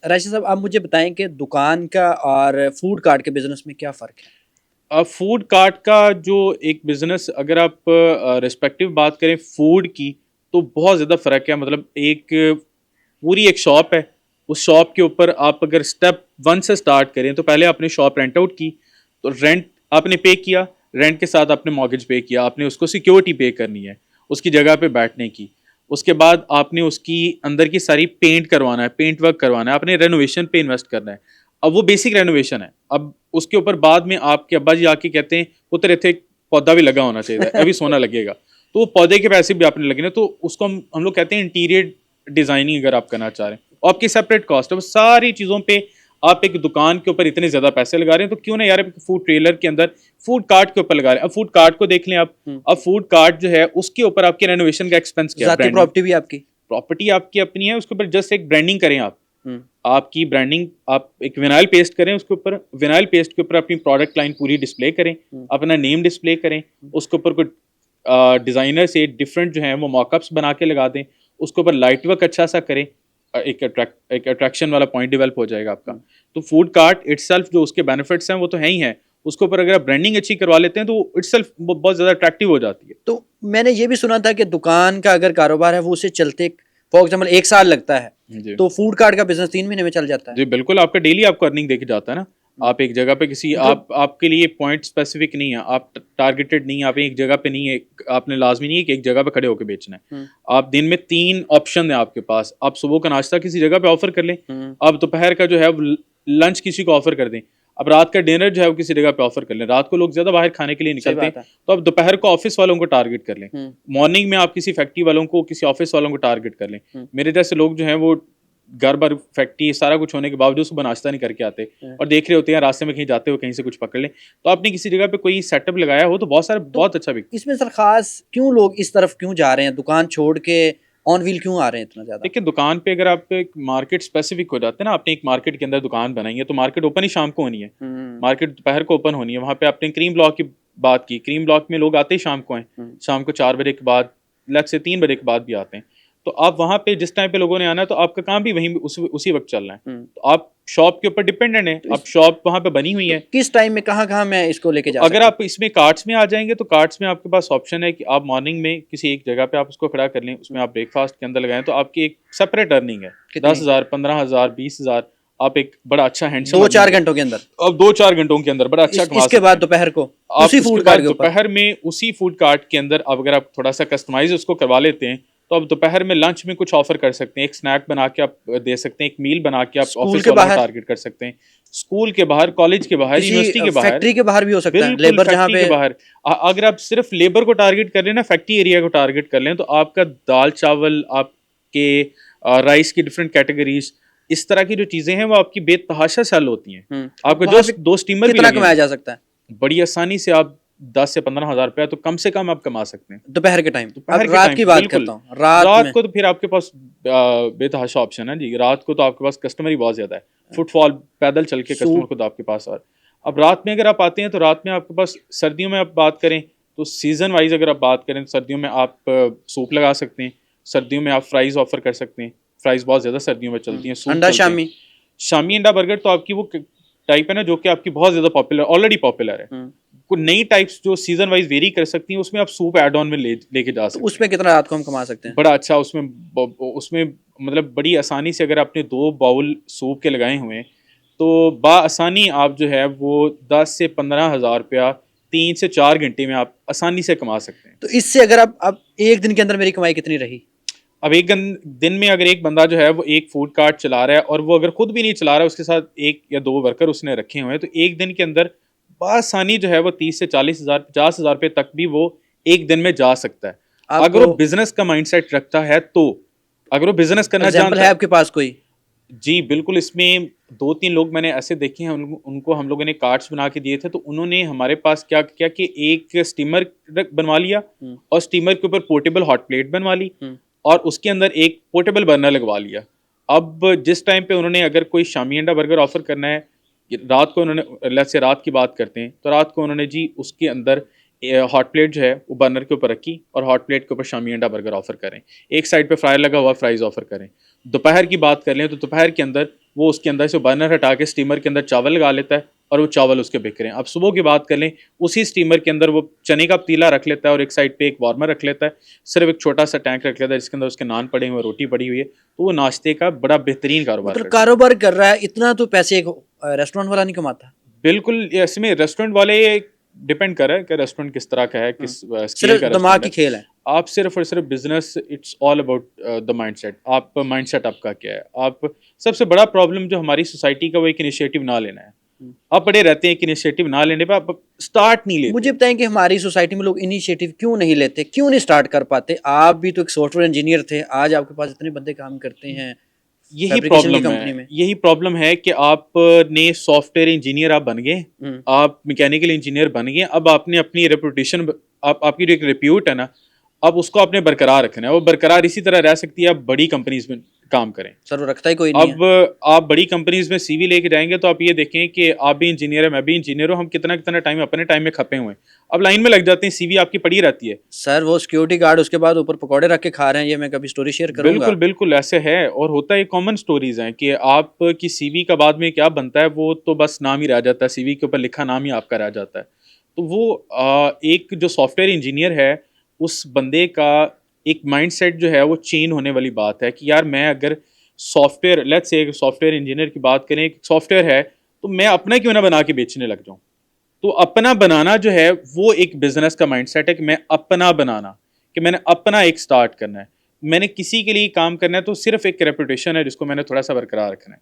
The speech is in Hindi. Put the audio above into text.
राशिद साहब, आप मुझे बताएं कि दुकान का और फूड कार्ट के बिजनेस में क्या फ़र्क है? अब फूड कार्ट का जो एक बिजनेस, अगर आप रिस्पेक्टिव बात करें फूड की, तो बहुत ज़्यादा फ़र्क है। मतलब एक पूरी एक शॉप है, उस शॉप के ऊपर आप अगर स्टेप वन से स्टार्ट करें तो पहले आपने शॉप रेंट आउट की, तो रेंट आपने पे किया, रेंट के साथ आपने मॉर्गेज पे किया, आपने उसको सिक्योरिटी पे करनी है उसकी जगह पे बैठने की। उसके बाद आपने उसकी अंदर की सारी पेंट करवाना है, पेंट वर्क करवाना है, आपने रेनोवेशन पे इन्वेस्ट करना है। अब वो बेसिक रेनोवेशन है। अब उसके ऊपर बाद में आपके अब्बा जी आके कहते हैं पुत्र इथे एक पौधा भी लगा होना चाहिए, अभी सोना लगेगा, तो वो पौधे के पैसे भी आपने लगने, तो उसको हम लोग कहते हैं इंटीरियर डिजाइनिंग। अगर आप करना चाह रहे हैं और आपकी सेपरेट कॉस्ट है, वो सारी चीज़ों पे आप एक दुकान के ऊपर इतने ज़्यादा पैसे लगा रहे हैं, तो क्यों ना यार फूड ट्रेलर के अंदर फूड कार्ट के ऊपर लगा रहे हैं। अब फूड कार्ट को देख लें आप। हम्म। अब फूड कार्ट जो है उसके ऊपर आपके रेनोवेशन का एक्सपेंस क्या है, ज़ाती ब्रांडिंग। प्रॉपर्टी भी आपकी। प्रॉपर्टी आपकी अपनी है, उसके ऊपर जस्ट एक ब्रांडिंग करें आप। हम्म। आपकी ब्रांडिंग, आप एक विनाइल पेस्ट करें उसके ऊपर, विनाइल पेस्ट के ऊपर अपनी प्रोडक्ट लाइन पूरी डिस्प्ले करें, हम्म। अपना नेम डिस्प्ले करें, उसके ऊपर कुछ डिज़ाइनर से डिफरेंट जो है वो मॉकअप्स बना के लगा दें, उसके ऊपर लाइट वर्क अच्छा सा करें, एक अट्रैक्शन वाला पॉइंट डेवलप हो जाएगा आपका। तो फूड कार्ट इटसेल्फ जो उसके बेनिफिट्स हैं वो तो है ही है, उसके ऊपर अगर आप ब्रांडिंग अच्छी करवा लेते हैं तो इटसेल्फ बहुत ज़्यादा अट्रैक्टिव हो जाती है। तो मैंने ये भी सुना था कि दुकान का अगर कारोबार है वो उसे चलते फॉर एग्जाम्पल 1 साल लगता है, जी तो फूड कार्ट का बिजनेस 3 महीने में चल जाता है। जी बिल्कुल, आपका डेली आपको अर्निंग देके जाता है ना। आप एक जगह पे किसी मतलब आप आपके लिए पॉइंट स्पेसिफिक नहीं है, आप टारगेटेड नहीं है, आप एक जगह पे नहीं है, आपने लाजमी नहीं है कि एक जगह पे खड़े होकर बेचना है। हम्म। आप दिन में 3 ऑप्शन है आपके पास। आप सुबह का नाश्ता किसी जगह पे ऑफर कर लें, हम्म। आप दोपहर का जो है लंच किसी को ऑफर कर दें, अब रात का डिनर जो है वो किसी जगह पे ऑफर कर लें। रात को लोग ज्यादा बाहर खाने के लिए सही निकलते हैं, बात है। तो आप दोपहर को ऑफिस वालों को टारगेट कर लें। हम्म। मॉर्निंग में आप किसी फैक्ट्री वालों को, किसी ऑफिस वालों को टारगेट कर लें। हम्म। मेरे जैसे लोग जो हैं वो घर बार फैक्ट्री सारा कुछ होने के बावजूद सुबह नाश्ता नहीं करके आते हम्म। और देख रहे होते हैं रास्ते में कहीं जाते हुए कहीं से कुछ पकड़ लें। तो आपने किसी जगह पे कोई सेटअप लगाया हो तो बहुत सारे तो बहुत अच्छा बिकता है। इसमें सर खास क्यों लोग इस तरफ क्यों जा रहे हैं, दुकान छोड़ के ऑन व्हील क्यों आ रहे हैं इतना ज्यादा? देखिए दुकान पे अगर आप एक मार्केट स्पेसिफिक हो जाते हैं ना, आपने एक मार्केट के अंदर दुकान बनाई है तो मार्केट ओपन ही शाम को होनी है, हम्म। मार्केट दोपहर को ओपन होनी है। वहाँ पे आपने क्रीम ब्लॉक की बात की, क्रीम ब्लॉक में लोग आते ही शाम को हैं, हम्म। शाम को 4 बजे के बाद, लग से 3 बजे के बाद भी आते हैं। तो आप वहाँ पे जिस टाइम पे लोगों ने आना है तो आपका काम भी वहीं उसी वक्त चलना है। हम्म। तो आप शॉप के ऊपर डिपेंडेंट है, तो आप शॉप वहाँ पे बनी हुई तो है। किस टाइम में कहाँ कहाँ मैं इसको लेके तो जा अगर सकता हूँ? आप इसमें कार्ट्स में आ जाएंगे तो कार्ट्स में आपके पास ऑप्शन है कि आप मॉर्निंग में किसी एक जगह पे आप उसको खड़ा कर लें, उसमें आप ब्रेकफास्ट के अंदर लगाएं तो आपकी एक सेपरेट अर्निंग है। कितनी? 10,000, 15,000, 20,000, आप एक बड़ा अच्छा हैंडसम दो अर्निंग चार है। घंटों के अंदर? अब 2-4 घंटों के अंदर बड़ा अच्छा कमा इसके सकते बाद हैं। दोपहर को आप उसी उसके फूड कार्ट बाद के ऊपर? दोपहर में उसी फूड कार्ट के अंदर अब अगर आप थोड़ा सा कस्टमाइज उसको करवा लेते हैं तो आप दोपहर में लंच में कुछ ऑफर कर सकते हैं, एक स्नैक बना के आप दे सकते हैं, एक मील बना के आप स्कूल ऑफिस के वालों को बाहर? टारगेट कर सकते हैं। स्कूल के बाहर, कॉलेज के बाहर, किसी यूनिवर्सिटी के बाहर, फैक्ट्री के बाहर भी हो सकता है, बिल्कुल लेबर जहाँ फैक्ट्री पे। के बाहर। अगर आप सिर्फ लेबर को टारगेट कर लें ना, फैक्ट्री एरिया को टारगेट कर लें, तो आपका दाल चावल, आपके राइस की डिफरेंट कैटेगरीज, इस तरह की जो चीजें हैं वो आपकी बेतहाशा सेल होती हैं। अब आपको वहाँ जो पे 2 स्टीमर भी कितना लगे कमाया हैं, जा सकता है बड़ी आसानी से आप 10 से 15 हज़ार रुपया तो कम से कम आप कमा सकते हैं दोपहर के टाइम? अब दोपहर के रात टाइम की पे। बात बिल्कुल, करता हूँ, रात रात में। को तो फिर आपके पास बेतहाशा ऑप्शन है जी। रात को तो आपके पास कस्टमर ही बहुत ज्यादा है, फुटफॉल पैदल चल के कस्टमर सूप। खुद आपके पास। और अब रात में अगर आप आते हैं तो रात में आपके पास, सर्दियों में आप बात करें तो सीजन वाइज अगर आप बात करें तो सर्दियों में आप सूप लगा सकते हैं, सर्दियों में आप फ्राइज ऑफर कर सकते हैं। फ्राइज बहुत ज्यादा सर्दियों में चलती हैं, सूप अंडा चलते हैं। शामी। शामी अंडा बर्गर तो आपकी वो टाइप है ना जो कि आपकी बहुत ज्यादा पॉपुलर, ऑलरेडी पॉपुलर है। हम्म। कोई नई टाइप्स जो सीजन वाइज वेरी कर सकती हैं, उसमें आप सूप एड ऑन में लेके जा तो सकते हैं। उसमें कितना रात को हम कमा सकते हैं? बड़ा अच्छा उसमें उसमें मतलब बड़ी आसानी से अगर आपने 2 बाउल सूप के लगाए हुए हैं तो बाआसानी आप जो है वो 10 से 15 हज़ार रुपया 3 से 4 घंटे में आप आसानी से कमा सकते हैं। तो इससे अगर अब एक दिन के अंदर मेरी कमाई कितनी रही? अब एक दिन में अगर एक बंदा जो है वो एक फूड कार्ट चला रहा है और वो अगर खुद भी नहीं चला रहा है, उसके साथ 1 या 2 वर्कर उसने रखे हुए हैं, तो एक दिन के अंदर बआसानी जो है वो 30 से 40 हज़ार 50 हज़ार रुपये तक भी वो एक दिन में जा सकता है, अगर आपको वो बिजनेस का माइंडसेट रखता है तो। अगर वो बिजनेस करना एग्जाम्पल जानता है है। आपके पास कोई? जी बिल्कुल, इसमें 2-3 लोग मैंने ऐसे देखे हैं, उनको हम लोगों ने कार्ड्स बना के दिए थे, तो उन्होंने हमारे पास क्या किया कि एक स्टीमर बनवा लिया हम्म। और स्टीमर के ऊपर पोर्टेबल हॉट प्लेट बनवा ली हम्म। और उसके अंदर एक पोर्टेबल बर्नर लगवा लिया। अब जिस टाइम पे उन्होंने अगर कोई शामी अंडा बर्गर ऑफर करना है, रात को उन्होंने, लेट्स से रात की बात करते हैं, तो रात को उन्होंने जी उसके अंदर हॉट प्लेट जो है वो बर्नर के ऊपर रखी और हॉट प्लेट के ऊपर शामी अंडा बर्गर ऑफर करें, एक साइड पे फ्रायर लगा हुआ फ्राइज ऑफर करें। दोपहर की बात कर लें तो दोपहर के अंदर वो उसके अंदर से बर्नर हटा के स्टीमर के अंदर चावल लगा लेता है और वो चावल उसके बिक रहे हैं। अब सुबह की बात कर लें, उसी स्टीमर के अंदर वो चने का पतीला रख लेता है और एक साइड पे एक वार्मर रख लेता है, सिर्फ एक छोटा सा टैंक रख लेता है जिसके अंदर उसके नान पड़े हुए, रोटी पड़ी हुई है, तो वो नाश्ते का बड़ा बेहतरीन कारोबार मतलब करता है। कारोबार कर रहा है, इतना तो पैसे एक रेस्टोरेंट वाला नहीं कमाता। बिल्कुल, इसमें रेस्टोरेंट वाले डिपेंड कर रहा है कि रेस्टोरेंट किस तरह का है, किस स्केल सिर्फ का दिमाग रेस्टोरेंट की है। खेल है। आप सिर्फ और सिर्फ business, it's all about the mindset. आप माइंडसेट आपका क्या है। आप सबसे बड़ा प्रॉब्लम जो हमारी सोसाइटी का वो एक इनिशिएटिव ना लेना है। आप पड़े रहते हैं कि इनिशिएटिव ना लेने पे आप स्टार्ट नहीं लेते। मुझे बताएं कि हमारी सोसाइटी में लोग इनिशिएटिव क्यों नहीं लेते, क्यों नहीं स्टार्ट कर पाते? आप भी तो एक सॉफ्टवेयर इंजीनियर थे, आज आपके पास इतने बंदे काम करते हैं यही फैब्रिकेशन की प्रॉब्लम कंपनी है, में। यही प्रॉब्लम है कि आपने सॉफ्टवेयर इंजीनियर आप बन गए, हम्म। आप मैकेनिकल इंजीनियर बन गए। अब आपने अपनी रेपुटेशन, आपकी जो एक रिप्यूट है ना, अब उसको आपने बरकरार रखना है। वो बरकरार इसी तरह रह सकती है आप बड़ी कंपनीज में काम करें। सर वो रखता ही कोई नहीं है। अब आप बड़ी कंपनीज में सीवी लेके जाएंगे तो आप ये देखें कि आप भी इंजीनियर है, मैं भी इंजीनियर हूँ, हम कितना कितना टाइम अपने टाइम में खपे हुए हैं, अब लाइन में लग जाते हैं, सीवी आपकी पड़ी रहती है। सर वो सिक्योरिटी गार्ड उसके बाद ऊपर पकौड़े रख के खा रहे हैं, ये मैं कभी स्टोरी शेयर करूंगा। बिल्कुल बिल्कुल ऐसे है, और होता है, कॉमन स्टोरीज हैं कि आपकी सीवी का बाद में क्या बनता है वो तो बस नाम ही रह जाता है, सीवी के ऊपर लिखा नाम ही आपका रह जाता है। तो वो एक जो सॉफ्टवेयर इंजीनियर है उस बंदे का एक माइंडसेट जो है वो चेंज होने वाली बात है कि यार मैं अगर software, let's say software engineer की बात करें, एक सॉफ्टवेयर है तो मैं अपना क्यों ना बना के बेचने लग जाऊं। तो अपना बनाना जो है वो एक बिजनेस का माइंडसेट है कि मैं अपना बनाना, कि मैंने अपना एक स्टार्ट करना है, मैंने किसी के लिए काम करना है, तो सिर्फ एक रेपुटेशन है जिसको मैंने थोड़ा सा बरकरार रखना है।